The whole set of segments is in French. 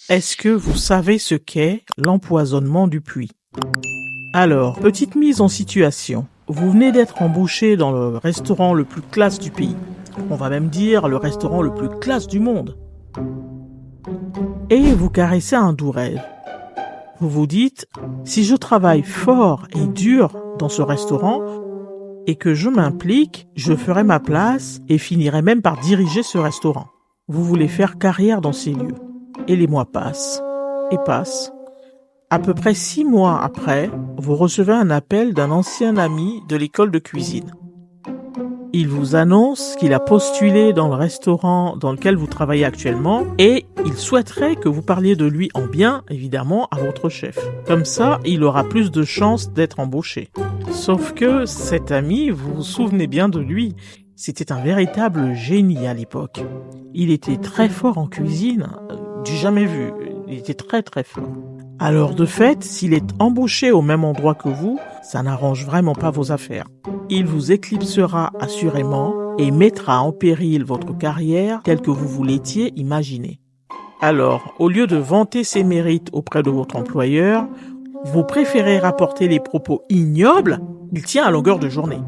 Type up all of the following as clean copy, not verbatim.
Est-ce que vous savez ce qu'est l'empoisonnement du puits? Alors, petite mise en situation. Vous venez d'être embauché dans le restaurant le plus classe du pays. On va même dire le restaurant le plus classe du monde. Et vous caressez un doux rêve. Vous vous dites, si je travaille fort et dur dans ce restaurant et que je m'implique, je ferai ma place et finirai même par diriger ce restaurant. Vous voulez faire carrière dans ces lieux. Et les mois passent et passent. À peu près 6 mois après, vous recevez un appel d'un ancien ami de l'école de cuisine. Il vous annonce qu'il a postulé dans le restaurant dans lequel vous travaillez actuellement et il souhaiterait que vous parliez de lui en bien, évidemment, à votre chef. Comme ça, il aura plus de chances d'être embauché. Sauf que cet ami, vous vous souvenez bien de lui, c'était un véritable génie à l'époque. Il était très fort en cuisine, du jamais vu, il était très très fort. Alors de fait, s'il est embauché au même endroit que vous, ça n'arrange vraiment pas vos affaires. Il vous éclipsera assurément et mettra en péril votre carrière telle que vous vous l'étiez imaginée. Alors, au lieu de vanter ses mérites auprès de votre employeur, vous préférez rapporter les propos ignobles qu'il tient à longueur de journée.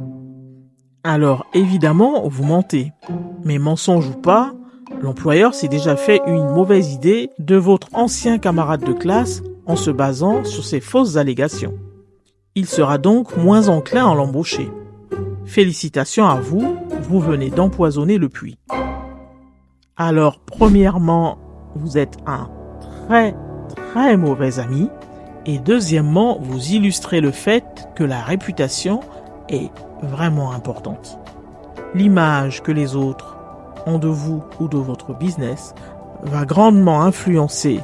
Alors, évidemment, vous mentez. Mais mensonge ou pas, l'employeur s'est déjà fait une mauvaise idée de votre ancien camarade de classe en se basant sur ces fausses allégations. Il sera donc moins enclin à l'embaucher. Félicitations à vous, vous venez d'empoisonner le puits. Alors, premièrement, vous êtes un très très mauvais ami et deuxièmement, vous illustrez le fait que la réputation est vraiment importante. L'image que les autres ont de vous ou de votre business va grandement influencer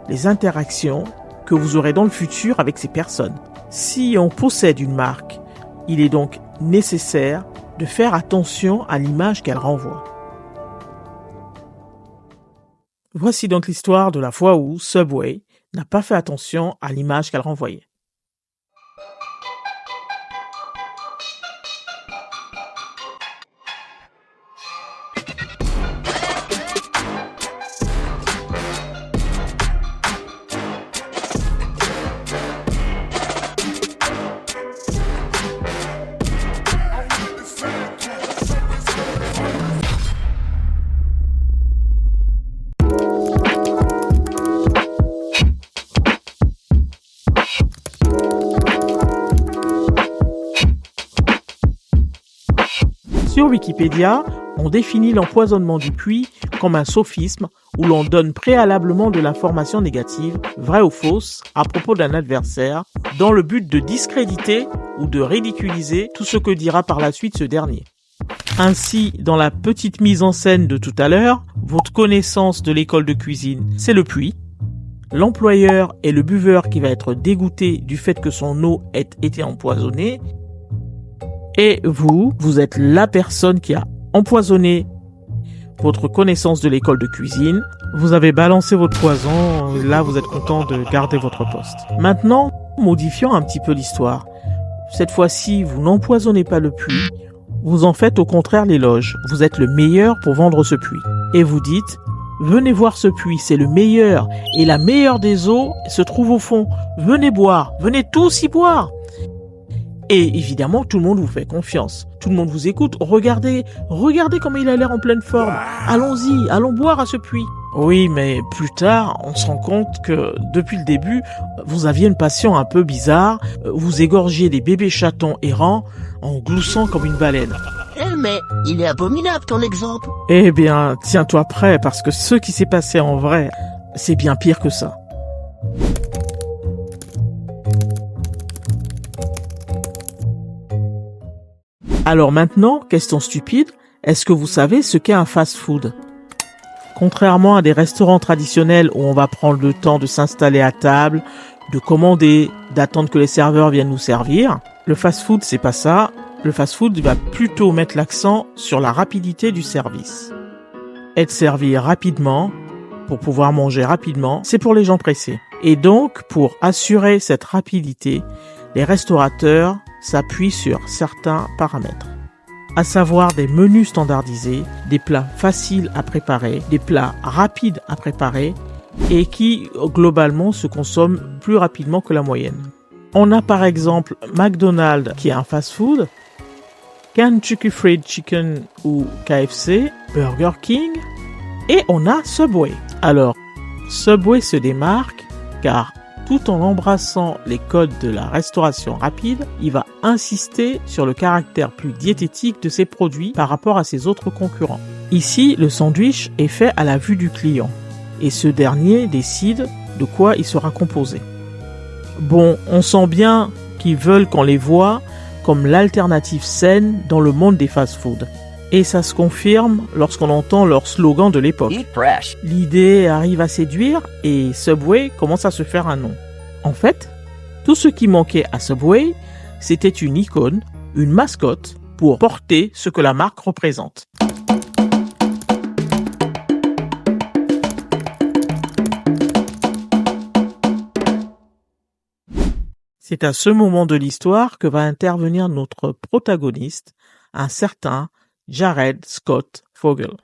les interactions que vous aurez dans le futur avec ces personnes. Si on possède une marque, il est donc nécessaire de faire attention à l'image qu'elle renvoie. Voici donc l'histoire de la fois où Subway n'a pas fait attention à l'image qu'elle renvoyait. Sur Wikipédia, on définit l'empoisonnement du puits comme un sophisme où l'on donne préalablement de l'information négative, vraie ou fausse, à propos d'un adversaire, dans le but de discréditer ou de ridiculiser tout ce que dira par la suite ce dernier. Ainsi, dans la petite mise en scène de tout à l'heure, votre connaissance de l'école de cuisine, c'est le puits. L'employeur est le buveur qui va être dégoûté du fait que son eau ait été empoisonnée. Et vous êtes la personne qui a empoisonné votre connaissance de l'école de cuisine. Vous avez balancé votre poison, là vous êtes content de garder votre poste. Maintenant, modifions un petit peu l'histoire. Cette fois-ci, vous n'empoisonnez pas le puits, vous en faites au contraire l'éloge. Vous êtes le meilleur pour vendre ce puits. Et vous dites, venez voir ce puits, c'est le meilleur. Et la meilleure des eaux se trouve au fond. Venez boire, venez tous y boire. Et évidemment, tout le monde vous fait confiance. Tout le monde vous écoute. Regardez comme il a l'air en pleine forme. Allons-y, allons boire à ce puits. Oui, mais plus tard, on se rend compte que depuis le début, vous aviez une passion un peu bizarre. Vous égorgiez des bébés chatons errants en gloussant comme une baleine. Mais il est abominable ton exemple. Eh bien, tiens-toi prêt parce que ce qui s'est passé en vrai, c'est bien pire que ça. Alors maintenant, question stupide, est-ce que vous savez ce qu'est un fast-food? Contrairement à des restaurants traditionnels où on va prendre le temps de s'installer à table, de commander, d'attendre que les serveurs viennent nous servir, le fast-food c'est pas ça. Le fast-food va plutôt mettre l'accent sur la rapidité du service. Être servi rapidement, pour pouvoir manger rapidement, c'est pour les gens pressés. Et donc, pour assurer cette rapidité, les restaurateurs s'appuient sur certains paramètres, à savoir des menus standardisés, des plats faciles à préparer, des plats rapides à préparer et qui globalement se consomment plus rapidement que la moyenne. On a par exemple McDonald's qui est un fast-food, Kentucky Fried Chicken ou KFC, Burger King, et on a Subway. Alors, Subway se démarque car tout en embrassant les codes de la restauration rapide, il va insister sur le caractère plus diététique de ses produits par rapport à ses autres concurrents. Ici, le sandwich est fait à la vue du client et ce dernier décide de quoi il sera composé. Bon, on sent bien qu'ils veulent qu'on les voie comme l'alternative saine dans le monde des fast-foods. Et ça se confirme lorsqu'on entend leur slogan de l'époque. Eat fresh. L'idée arrive à séduire et Subway commence à se faire un nom. En fait, tout ce qui manquait à Subway, c'était une icône, une mascotte, pour porter ce que la marque représente. C'est à ce moment de l'histoire que va intervenir notre protagoniste, un certain Jared Scott Fogle.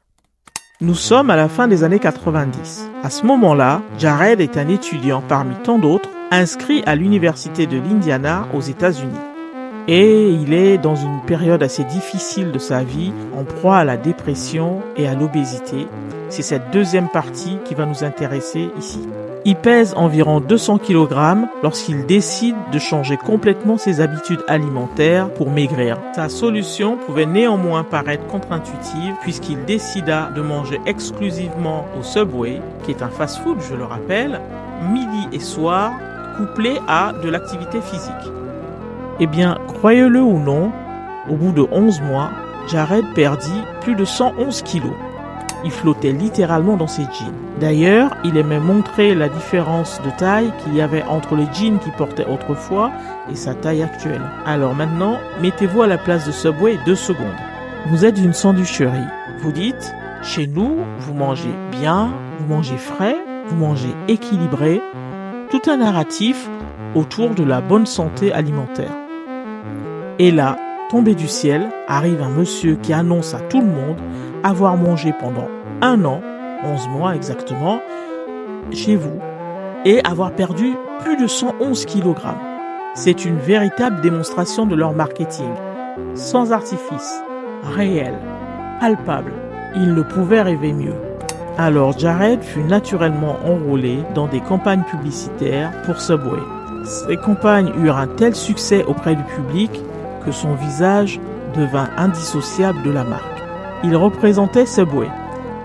Nous sommes à la fin des années 90. À ce moment-là, Jared est un étudiant parmi tant d'autres inscrit à l'université de l'Indiana aux États-Unis. Et il est dans une période assez difficile de sa vie, en proie à la dépression et à l'obésité. C'est cette deuxième partie qui va nous intéresser ici. Il pèse environ 200 kg lorsqu'il décide de changer complètement ses habitudes alimentaires pour maigrir. Sa solution pouvait néanmoins paraître contre-intuitive puisqu'il décida de manger exclusivement au Subway, qui est un fast-food, je le rappelle, midi et soir, couplé à de l'activité physique. Eh bien, croyez-le ou non, au bout de 11 mois, Jared perdit plus de 111 kilos. Il flottait littéralement dans ses jeans. D'ailleurs, il aimait montrer la différence de taille qu'il y avait entre les jeans qu'il portait autrefois et sa taille actuelle. Alors maintenant, mettez-vous à la place de Subway 2 secondes. Vous êtes une sandwicherie. Vous dites, chez nous, vous mangez bien, vous mangez frais, vous mangez équilibré. Tout un narratif autour de la bonne santé alimentaire. Et là, tombé du ciel, arrive un monsieur qui annonce à tout le monde avoir mangé pendant 1 an, 11 mois exactement, chez vous, et avoir perdu plus de 111 kg. C'est une véritable démonstration de leur marketing. Sans artifice, réel, palpable. Ils ne pouvaient rêver mieux. Alors Jared fut naturellement enrôlé dans des campagnes publicitaires pour Subway. Ces campagnes eurent un tel succès auprès du public que son visage devint indissociable de la marque. Il représentait Subway,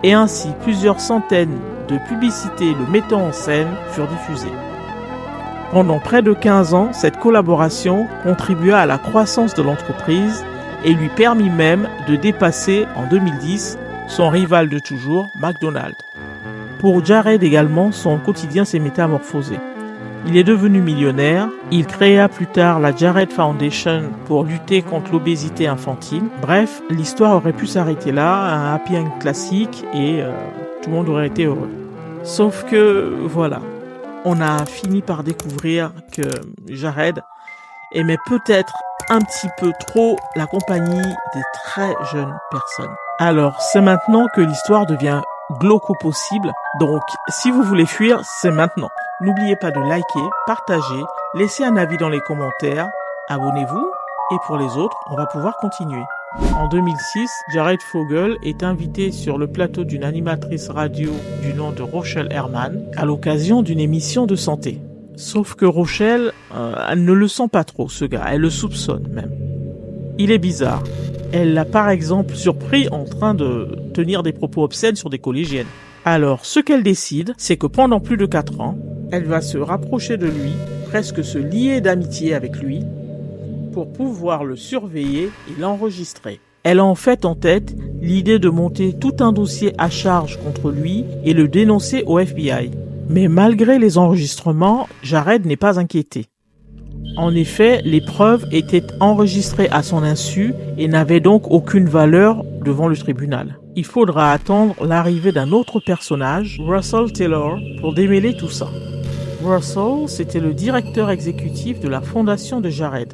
et ainsi plusieurs centaines de publicités le mettant en scène furent diffusées. Pendant près de 15 ans, cette collaboration contribua à la croissance de l'entreprise et lui permit même de dépasser en 2010 son rival de toujours, McDonald's. Pour Jared également, son quotidien s'est métamorphosé. Il est devenu millionnaire, il créa plus tard la Jared Foundation pour lutter contre l'obésité infantile. Bref, l'histoire aurait pu s'arrêter là, un happy end classique et tout le monde aurait été heureux. Sauf que, voilà, on a fini par découvrir que Jared aimait peut-être un petit peu trop la compagnie des très jeunes personnes. Alors, c'est maintenant que l'histoire devient glauque au possible, donc si vous voulez fuir, c'est maintenant. N'oubliez pas de liker, partager, laisser un avis dans les commentaires, abonnez-vous, et pour les autres, on va pouvoir continuer. En 2006, Jared Fogle est invité sur le plateau d'une animatrice radio du nom de Rochelle Herman à l'occasion d'une émission de santé. Sauf que Rochelle, elle ne le sent pas trop, ce gars, elle le soupçonne même. Il est bizarre. Elle l'a par exemple surpris en train de tenir des propos obscènes sur des collégiennes. Alors, ce qu'elle décide, c'est que pendant plus de 4 ans, elle va se rapprocher de lui, presque se lier d'amitié avec lui, pour pouvoir le surveiller et l'enregistrer. Elle a en fait en tête l'idée de monter tout un dossier à charge contre lui et le dénoncer au FBI. Mais malgré les enregistrements, Jared n'est pas inquiété. En effet, les preuves étaient enregistrées à son insu et n'avaient donc aucune valeur devant le tribunal. Il faudra attendre l'arrivée d'un autre personnage, Russell Taylor, pour démêler tout ça. Russell, c'était le directeur exécutif de la fondation de Jared.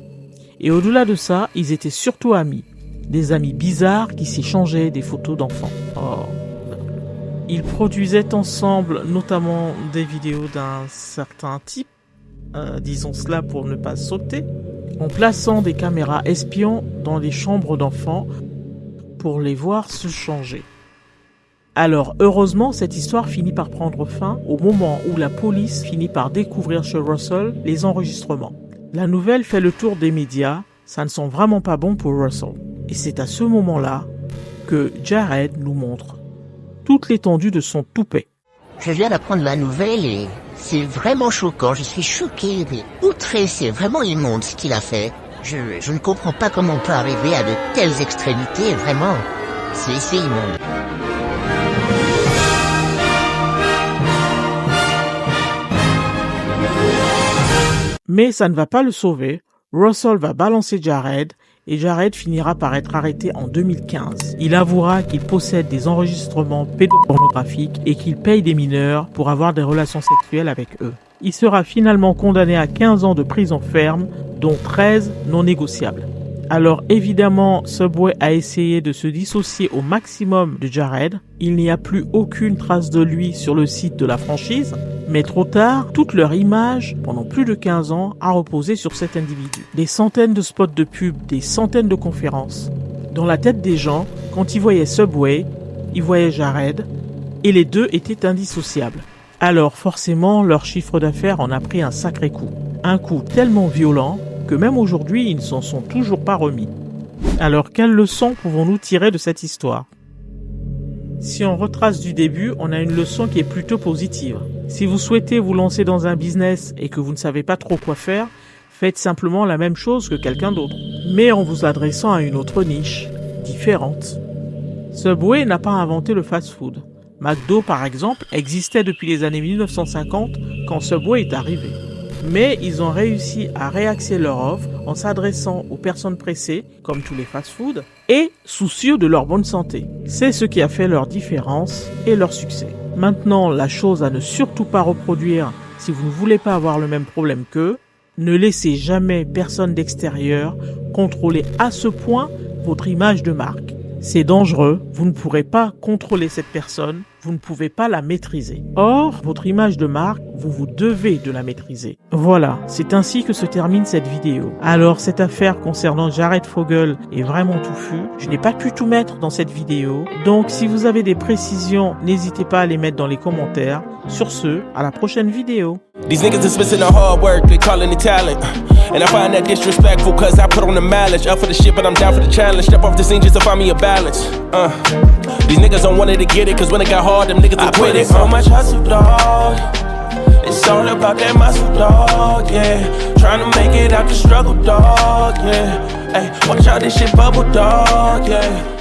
Et au-delà de ça, ils étaient surtout amis. Des amis bizarres qui s'échangeaient des photos d'enfants. Oh. Ils produisaient ensemble notamment des vidéos d'un certain type, disons cela pour ne pas sauter, en plaçant des caméras espions dans les chambres d'enfants pour les voir se changer. Alors heureusement, cette histoire finit par prendre fin au moment où la police finit par découvrir chez Russell les enregistrements. La nouvelle fait le tour des médias, ça ne sent vraiment pas bon pour Russell. Et c'est à ce moment-là que Jared nous montre toute l'étendue de son toupet. Je viens d'apprendre la nouvelle et c'est vraiment choquant. Je suis choqué, mais outré, c'est vraiment immonde ce qu'il a fait. Je ne comprends pas comment on peut arriver à de telles extrémités, vraiment. C'est immonde. Mais ça ne va pas le sauver. Russell va balancer Jared et Jared finira par être arrêté en 2015. Il avouera qu'il possède des enregistrements pédopornographiques et qu'il paye des mineurs pour avoir des relations sexuelles avec eux. Il sera finalement condamné à 15 ans de prison ferme, dont 13 non négociables. Alors évidemment, Subway a essayé de se dissocier au maximum de Jared. Il n'y a plus aucune trace de lui sur le site de la franchise, mais trop tard, toute leur image, pendant plus de 15 ans, a reposé sur cet individu. Des centaines de spots de pub, des centaines de conférences. Dans la tête des gens, quand ils voyaient Subway, ils voyaient Jared, et les deux étaient indissociables. Alors forcément, leur chiffre d'affaires en a pris un sacré coup. Un coup tellement violent que même aujourd'hui, ils ne s'en sont toujours pas remis. Alors, quelle leçon pouvons-nous tirer de cette histoire ? Si on retrace du début, on a une leçon qui est plutôt positive. Si vous souhaitez vous lancer dans un business et que vous ne savez pas trop quoi faire, faites simplement la même chose que quelqu'un d'autre, mais en vous adressant à une autre niche, différente. Subway n'a pas inventé le fast-food. McDo, par exemple, existait depuis les années 1950 quand Subway est arrivé. Mais ils ont réussi à réaxer leur offre en s'adressant aux personnes pressées, comme tous les fast-foods, et soucieux de leur bonne santé. C'est ce qui a fait leur différence et leur succès. Maintenant, la chose à ne surtout pas reproduire si vous ne voulez pas avoir le même problème qu'eux, ne laissez jamais personne d'extérieur contrôler à ce point votre image de marque. C'est dangereux, vous ne pourrez pas contrôler cette personne, vous ne pouvez pas la maîtriser. Or, votre image de marque, vous devez de la maîtriser. Voilà, c'est ainsi que se termine cette vidéo. Alors, cette affaire concernant Jared Fogle est vraiment touffue. Je n'ai pas pu tout mettre dans cette vidéo. Donc, si vous avez des précisions, n'hésitez pas à les mettre dans les commentaires. Sur ce, à la prochaine vidéo. These niggas is missing the hard work, they calling it talent. And I find that disrespectful cause I put on the mileage. Up for the shit but I'm down for the challenge. Step off the scene just to find me a balance. These niggas don't want it to get it cause when it got hard them niggas will quit it. So much hustle, dog. It's all about that muscle, dog, yeah. Trying to make it out the struggle, dog, yeah. Hey, watch out this shit bubble, dog, yeah.